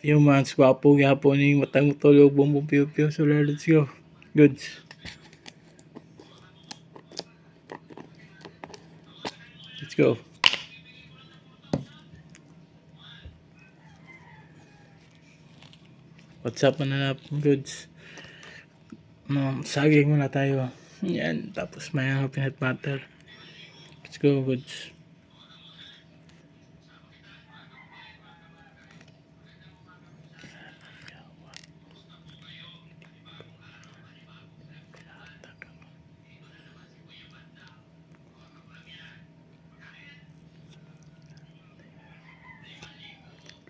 Humans, gwapo gyapon ning matang tulog bumbong piyo-piyo. So let's go. Goods. Let's go. What's up na goods? Saging muna tayo. Yan. Tapos may peanut butter. Let's go goods.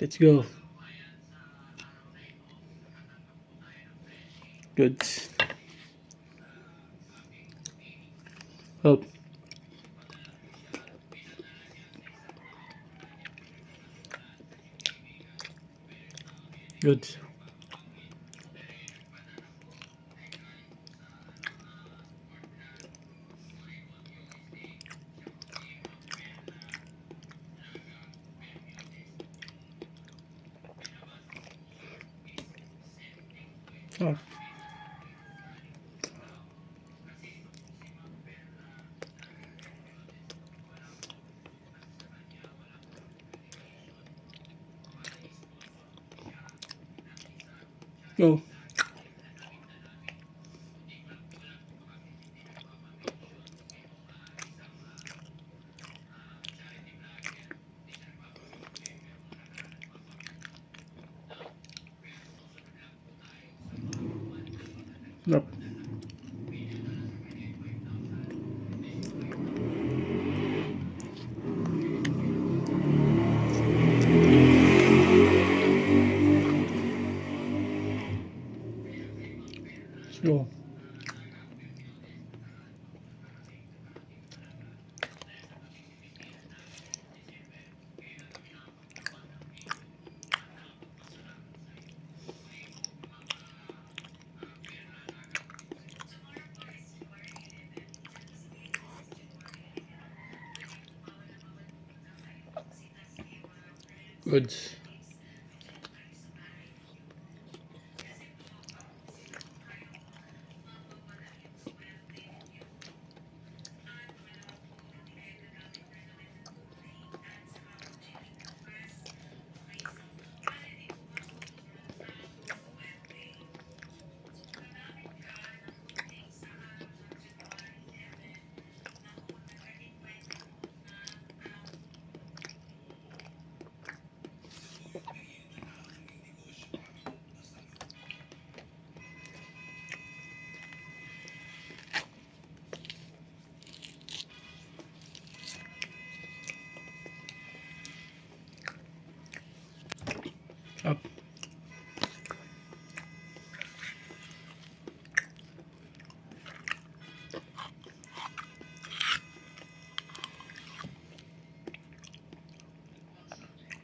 Let's go. Goods. Hope. Goods. Oh. Go. Up. Let's go. Goods. Up.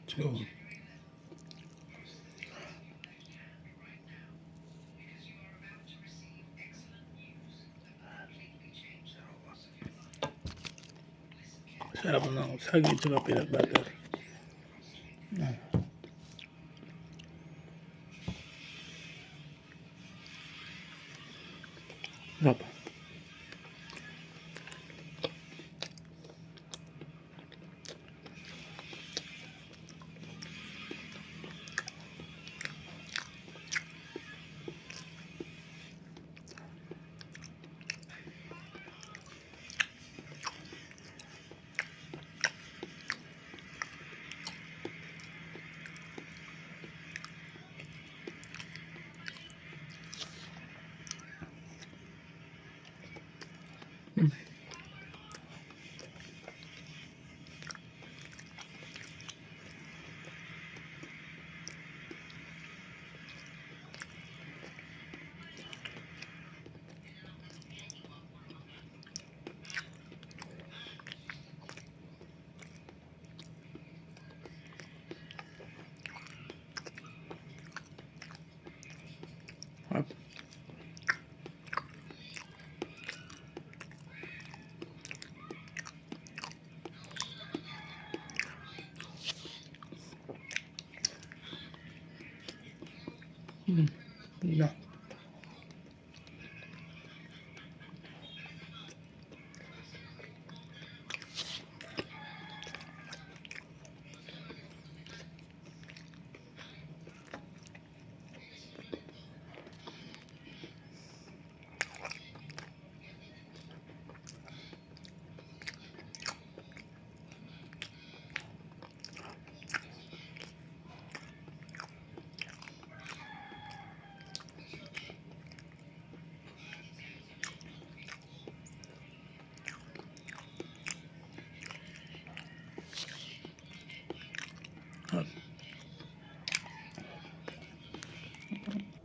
Let's go. Sarap ng saging at peanut butter. Sarap. Up. No.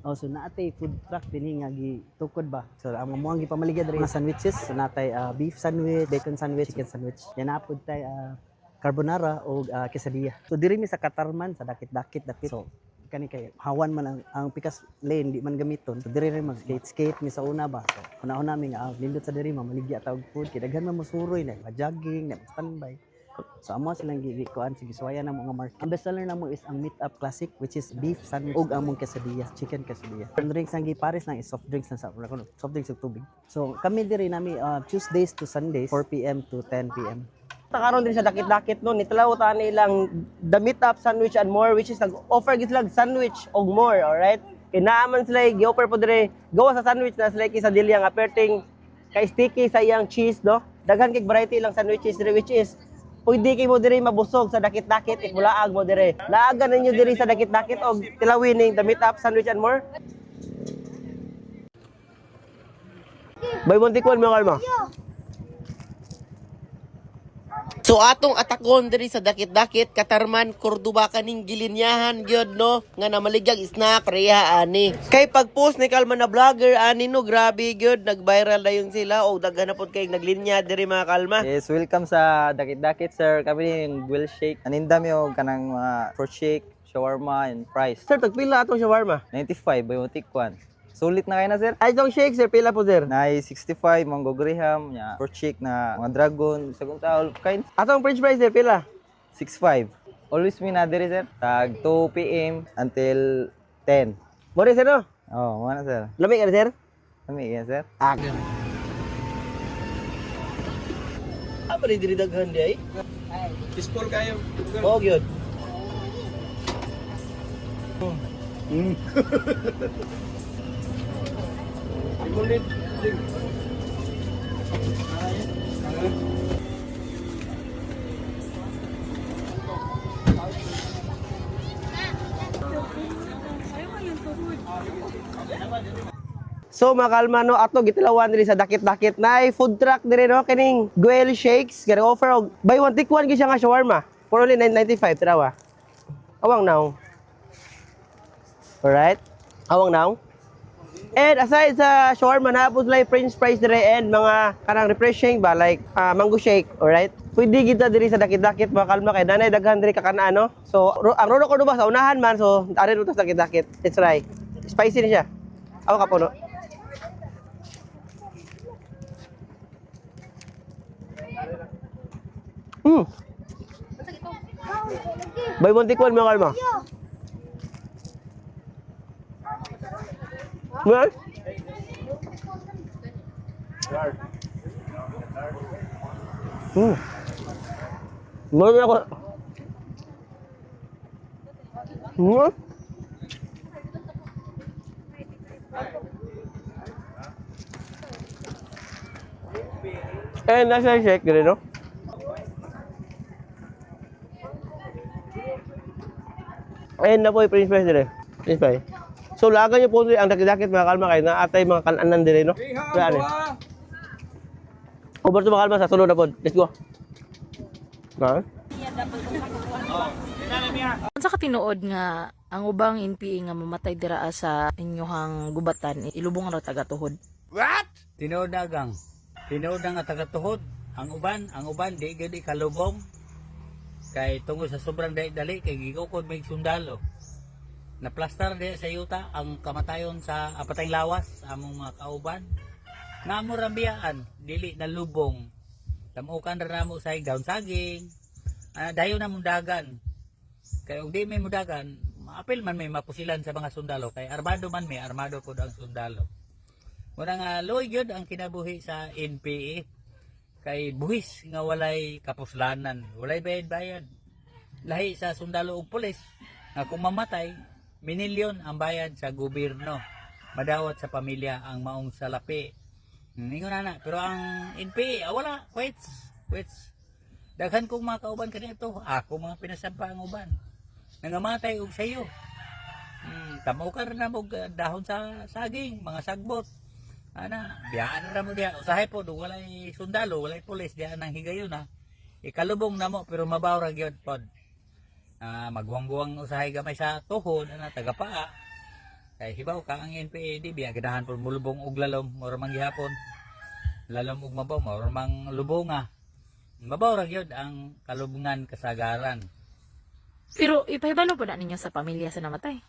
Oh, so naatay food truck dinhi nga gitukod ba. So ang mga gipamaligya diri mga sandwiches, so natay beef sandwich, bacon sandwich, chicken sandwich. Yan napud tay carbonara o quesadilla. So diri mi sa Katarman sa dakit-dakit. So kani kay hawan man ang pikas lane di man gamiton. So diri rin mag skate mi sa una ba. So una-una mi nga nindot sa diri mamaligya ta og food kay daghan man mosuroy na jogging, na standby. So amo silang gikuan sige suwaya na mga market. Ang best seller namo is ang Meet Up Classic which is beef sandwich ug among quesadilla, chicken quesadilla. Ang drinks ang gipares lang is soft drinks na sa soft drinks ug tubig. So kami diri nami Tuesdays to Sundays 4 PM to 10 PM. Karon din sa dakit-dakit no nitlaw ta nilang the Meet Up Sandwich and More which is nag-offer gid sila sandwich og more, alright? Kay naaman sila gi-offer po dire gawa sa sandwich na sila quesadilla nga perting kay sticky sa iyang cheese no. Daghan kay variety lang sandwiches dire which is pwede kay mo diri mabusog sa dakit-dakit if mulaag mo diri. Laagan ninyo diri sa dakit-dakit og tilawin ning the Meet Up Sandwich and More. Bay montikon mo kalma. So atong atakon diri sa dakit-dakit Katarman Cordoba kaning gilinyahan gyud no nga namaligyag snack pareha ani. Kay pag-post ni Kalma na vlogger ani no grabe gyud nag-viral dayon sila o daghan na pod kay naglinya diri mga Kalma. Yes, welcome sa Dakit-Dakit sir. Kami yung grill shake. Aninda mi og kanang fruit shake, shawarma and fries. Sir tagpila atong shawarma? 95 by Tikwan. Sulit na kayo na sir. Ay itong shake sir pila po sir? Na 65 mango graham, nya fruit shake na mga dragon, sagong taol kain. Atong french fries sir pila? 65. Always mi na diri sir. Tag 2 PM until 10. More sir no? Oh, mana sir? Lamig ka sir? Kami yan sir. Apa rin diri daghan di ay? Ispor kayo. Oh gyud. Imulit. So mga Kalma no ato gitilawan diri sa dakit-dakit na food truck diri no kining Guel Shakes gari offer og buy one take one gyud siya nga shawarma for only 9.95 tirawa. Awang now. Alright? Awang now. And aside sa shawarma na po sila french fries diri and mga kanang refreshing ba like mango shake, alright? Pwede kita diri sa dakit-dakit mga Kalma kay nanay daghan diri kakanaan no. So ang Roro Cordoba sa unahan man so ari dito sa dakit-dakit. It's right. Spicy ni siya. Awa ka puno. Bay montikon mga Kalma. Well, Marami ako. Eh, nasa shake din, no? Ayun na po yung Prince Price dire. Prince Price. So lagan niyo po ang dakit-dakit mga Kalma kay naatay mga kananan dire no. Ano? Over to mga Kalma sa sulod na po. Let's go. Ha? Unsa ka tinuod nga ang ubang NPA nga mamatay dira sa inyohang gubatan ilubong ra taga-tuhod? Tinuod na gang. Tinuod na nga taga-tuhod. Ang uban di gid kalubong. Kay tungod sa sobrang dali kay gigukod may sundalo. Naplastar di sa yuta ang kamatayon sa apatay lawas among mga kauban. Namo rambiyaan dili na lubong. Tamukan ra namo sa daon saging. Dayon na mundagan. Kay og di may mudagan, apil man may mapusilan sa mga sundalo kay armado man may armado pud ang sundalo. Muna nga luoy gyud ang kinabuhi sa NPA kay buhis nga walay kapuslanan, walay bayad-bayad. Lahi sa sundalo ug pulis nga kung mamatay, minilyon ang bayad sa gobyerno. Madawat sa pamilya ang maong salapi. Ingon na, pero ang NPA wala, quits. Daghan kong mga kauban kanito, ako mga pinasampa ang uban. Nangamatay og sayo. Tamaw ka rin na mo dahon sa saging, mga sagbot. Biyaan na mo diya. Usahay po, walay sundalo, walay pulis, diyan ang higayon ha. Ikalubong na mo, pero mabawrag yun pod. Magwang-buwang usahay gamay sa tuhod, tagapaa. Kay hibaw ka ang NPA, di biya, ganahan po mulubong og lalom, maramang gihapon. Lalom og mabaw, maramang lubonga. Mabawrag yun ang kalubungan kasagaran. Pero ipahibalo po na ninyo sa pamilya sa namatay.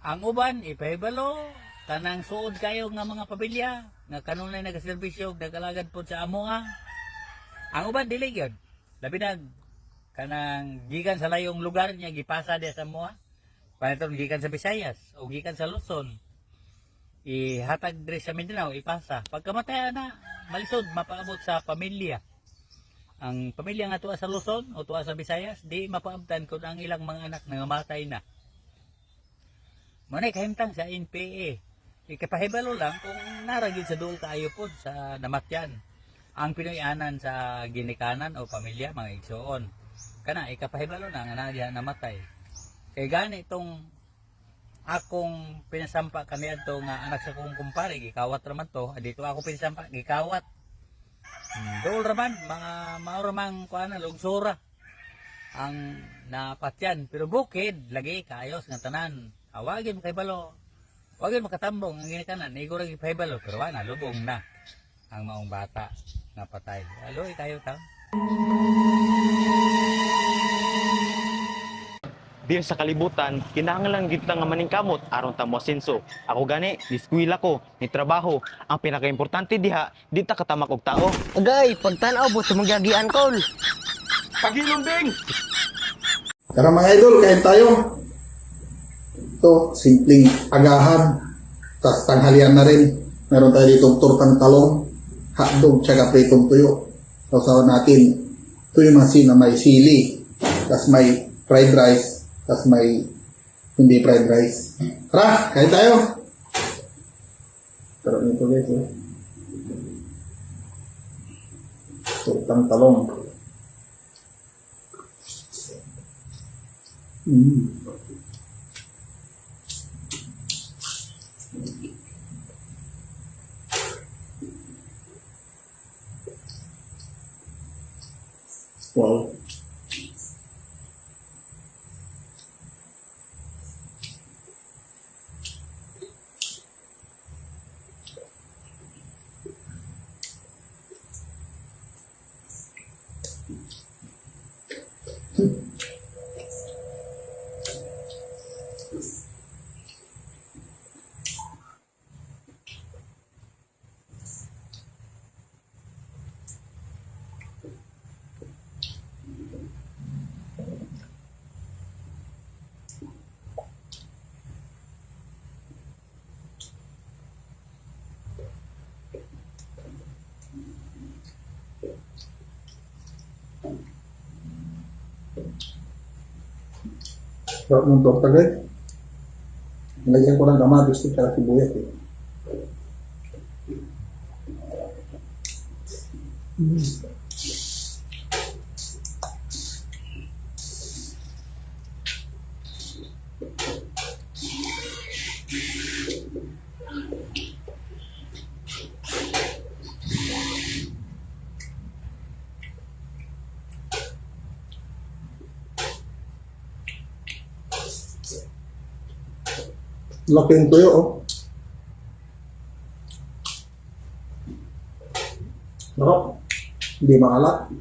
Ang uban, ipahibalo, kanang suod kayo nga mga pamilya, nga kanunay nagaservisyo, nagalagad po sa amoa. Ang uban, dili yun. Labi na, kanang gikan sa layong lugar niya, gipasa diya sa amoa. Panitong gikan sa Visayas, o gikan sa Luzon. Ihatag diri sa Mindanao, ipasa. Pagkamatay na, malisod, mapaabot sa pamilya. Ang pamilya nga tuwa sa Luzon o tuwa sa Visayas, di mapaabtan kung ang ilang mga anak nangamatay na. Manay kahimtang sa NPA. Ikapahibalo lang kung naragid sa dool kaayo po sa namatyan. Ang Pinoyanan sa ginikanan o pamilya, mga igsoon. Kana, ikapahibalo na nga na namatay. Kaya gani itong akong pinasampa kaniya to nga anak sa kong kumpare, gikawat raman to. Dito ako pinasampa, gikawat. Dool raman, mga mauramang kuana, lugsura ang napatyan. Pero bukid, lagi kaayos ng tanan. Awagin mo kay balo. Awagin mo katambong ang ginikanan. Igor ang ipahibalo. Pero wala, lubong na ang maong bata napatay. Aloy kayo ta. Diyan sa kalibutan, kinahanglan gid nga maningkamot aron ta mo asenso. Ako gani, niskwela ko, ni trabaho. Ang pinakaimportante diha, di ta katamak og tao. Agay, pagtanaw po sa magyagian ko. Pagilumbing! Tara mga idol, kain tayo. Ito, simpleng agahan. Tapos tanghalian na rin. Meron tayo dito tortang talong, hotdog, tsaka pritong tuyo. Sausawan natin. Ito yung masin na may sili. Tapos may fried rice. Tapos may hindi fried rice. Tara, kain tayo. Tara nito guys. Tortang talong. Wow. Sarap ng torta guys. Nilagyan ko ng kamatis at sibuyas eh. Laking tuyo oh. Sarap. Hindi maalat.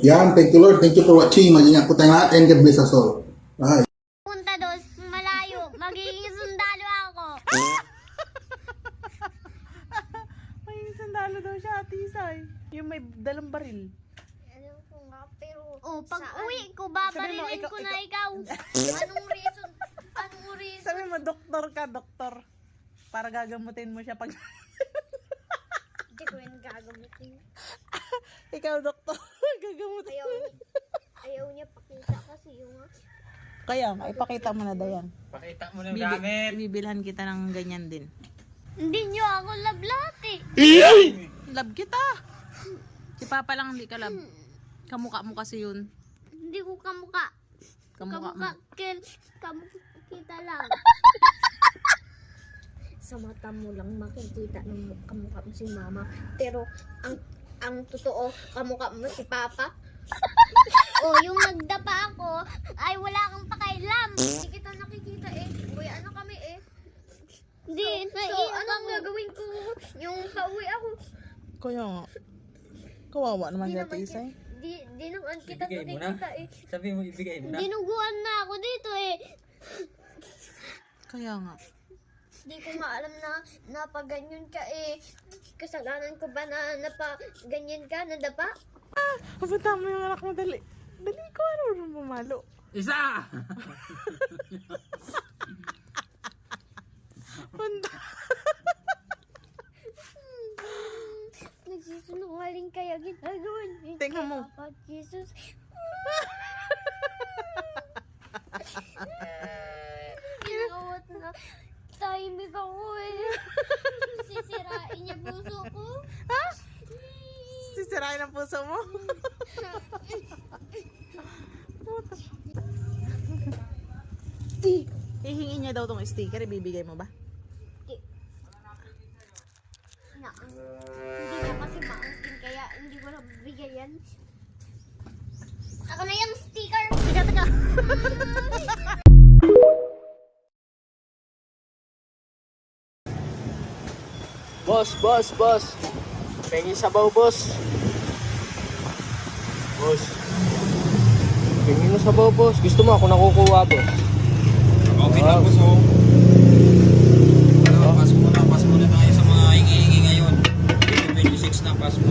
Yan, thank you Lord. Thank you for watching. Mag-ingat po tayong lahat and God bless us all. Bye. Punta doon malayo, magiging sundalo ako. May sandalo daw siya, Tisay. Yung may dalang baril. Alam ko nga, pero pag uwi ko, babarilin ko na ikaw. Anong reason? Anong reason? Sabi mo, doktor ka, doktor. Para gagamutin mo siya pag... Hindi ko yun gagamitin. Ikaw, doktor. Gagamutin. Ayaw niya pakita kasi yung... Kaya, ipakita mo na, Dayan. Pakita mo ng gamit. Bibilhan kita ng ganyan din. Hindi niyo ako love lahat eh. Love kita. Si Papa lang hindi ka love. Kamukha mo kasi yun. Hindi ko kamuka. Kamukha mo. Kamuka kita lang. Sa mata mo lang makikita ng kamukha mo si mama. Pero ang totoo, kamukha mo si papa. O yung nagdapa ako, ay wala kang pakailam. Hindi kita nakikita eh. Uy, ano kami eh. Hindi, so anong gagawin ko? Yung pauwi ako. Kaya nga. Kawawa naman Di siya, naman Tisay. Di naman kita Ibigay mo na. nakikita eh. Sabi mo, ibigay mo na. Dinuguan na ako dito eh. Kaya nga. Di ko nga alam na pag ganyan ka eh. Kasalanan ko ba na pa ganyan ka, nadapa? Papunta mo yung anak mo, dali. Dali ko, ano rin pumalo. Isa! Punta. Nagsisunungaling kaya ginagawa niya. Tingnan mo. Papa Jesus. Ginawat na. Tahimik ako eh. Sisirain niya puso ko. Ha? Sisirain ang puso mo? Ihingi niya daw tong sticker, ibibigay mo ba? Hindi na kasi maangkin kaya hindi ko na bigayan. Ako na yung sticker. Teka. Boss. Pengi sabaw, boss. Boss. Pengi mo sabaw, boss. Gusto mo ako nakukuha, boss. Okay lang, boss. Pass muna tayo sa mga hingi-hingi ngayon. 26 na, pass muna.